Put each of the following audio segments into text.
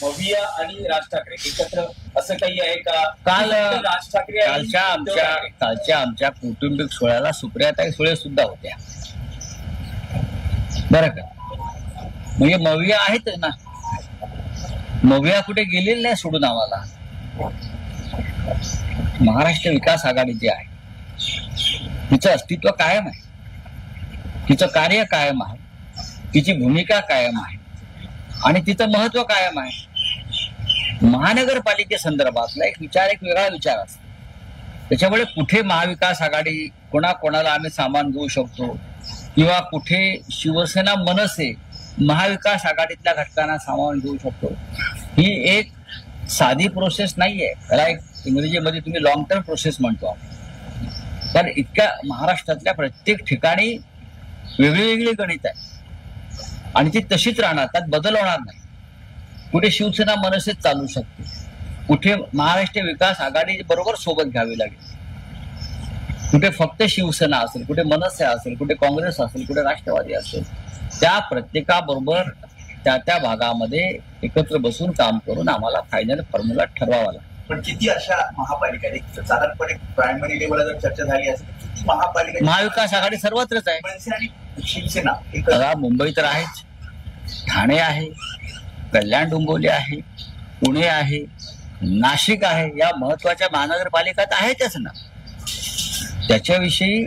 मविया आणि राज ठाकरे एकत्र असं काही आहे का? काल राज ठाकरे आणि कालच्या आमच्या कौटुंबिक सोहळ्याला सुप्रियाताई सुळे सुद्धा होत्या बरं का. म्हणजे मविया आहेत ना, मविया कुठे गेलेली नाही सोडून. आम्हाला महाराष्ट्र विकास आघाडी जी आहे तिचं अस्तित्व कायम आहे, तिचं कार्य कायम आहे, तिची भूमिका कायम आहे आणि तिचं महत्व कायम आहे. महानगरपालिकेसंदर्भातला एक वेगळा विचार असतो. त्याच्यामुळे कुठे महाविकास आघाडी कोणाकोणाला आम्ही सामान देऊ शकतो किंवा कुठे शिवसेना मनसे महाविकास आघाडीतल्या घटकांना सामावून घेऊ शकतो, ही एक साधी प्रोसेस नाहीये. त्याला एक इंग्रजीमध्ये तुम्ही लॉंग टर्म प्रोसेस म्हणतो. तर इतक्या महाराष्ट्रातल्या प्रत्येक ठिकाणी वेगळी गणित आहे आणि ती तशीच राहणार, त्यात बदल होणार नाही. कुठे शिवसेना मनसेच चालू शकते, कुठे महाराष्ट्र विकास आघाडी बरोबर सोबत घ्यावी लागेल, कुठे फक्त शिवसेना असेल, कुठे मनसे असेल, कुठे काँग्रेस असेल, कुठे राष्ट्रवादी असेल. त्या प्रत्येकाबरोबर त्या भागामध्ये एकत्र बसून काम करून आम्हाला फायनल फॉर्म्युला ठरवावा लागेल. पण किती अशा महापालिका साधारणपणे प्रायमरी लेवलला जर चर्चा झाली असेल तर किती महापालिका? महाविकास आघाडी सर्वत्रच आहे. मनसे आणि शिवसेना मुंबई तर आहेच, ठाणे आहे, कल्याण डोंबिवली आहे, पुणे आहे, नाशिक आहे. या महत्वाच्या महानगरपालिका तर आहेतच ना. त्याच्याविषयी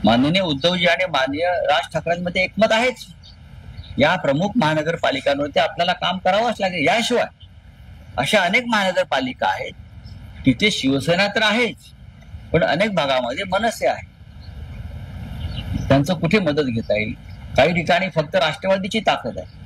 माननीय उद्धवजी आणि माननीय राज ठाकरेंमध्ये एकमत आहेच. या प्रमुख महानगरपालिकांवरती आपल्याला काम करावंच लागेल. याशिवाय अशा अनेक महानगरपालिका आहेत तिथे शिवसेना तर आहेच, पण अनेक भागामध्ये मनसे आहे. त्यांचं कुठे मदत घेता येईल? काही ठिकाणी फक्त राष्ट्रवादीची ताकद आहे,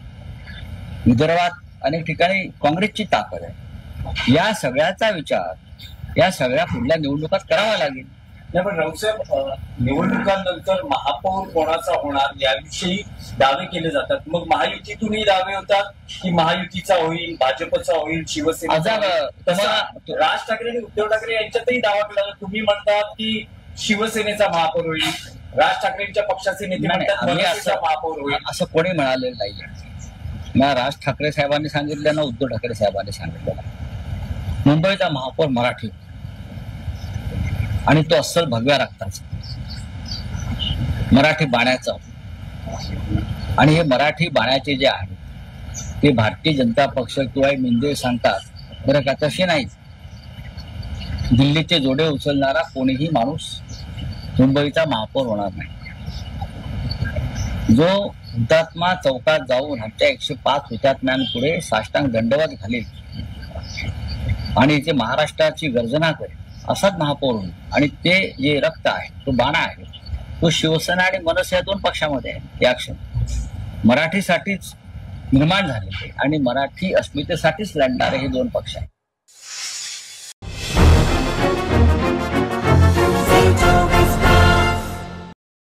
विदर्भात अनेक ठिकाणी काँग्रेसची ताकद आहे. या सगळ्याचा विचार या सगळ्या पुढल्या निवडणुकात करावा लागेल. नाही पण राऊसाहेब, निवडणुकांनंतर महापौर कोणाचा होणार याविषयी दावे केले जातात. मग महायुतीतूनही दावे होतात की महायुतीचा होईल, भाजपचा होईल, शिवसेनेचा होईल. राज ठाकरे आणि उद्धव ठाकरे यांच्यातही दावा केला जातो. तुम्ही म्हणतात की शिवसेनेचा महापौर होईल, राज ठाकरेंच्या पक्षाचे नेते म्हणतात महापौर होईल. असं कोणी म्हणालेलं नाही ना. राज ठाकरे साहेबांनी सांगितलं ना उद्धव ठाकरे साहेबांनी सांगितलं. मुंबईचा महापौर मराठी आणि तो अस्सल भगव्या रक्ताचा मराठी बाण्याचा. आणि हे मराठी बाण्याचे जे आहे ते भारतीय जनता पक्ष किंवा मिंदे सांगतात बरं का, तसे नाही. दिल्लीचे जोडे उचलणारा कोणीही माणूस मुंबईचा महापौर होणार नाही. जो हुतात्मा चौकात जाऊन आमच्या 105 हुतात्म्यांपुढे साष्टांग दंडवत घालेल आणि ते महाराष्ट्राची गर्जना करेल असाच महापौर होईल. आणि ते जे रक्त आहे, तो बाणा आहे, तो शिवसेना आणि मनसे या दोन पक्षामध्ये आहे. या क्षण मराठीसाठीच निर्माण झालेले आणि मराठी अस्मितेसाठीच लढणारे हे दोन पक्ष आहेत.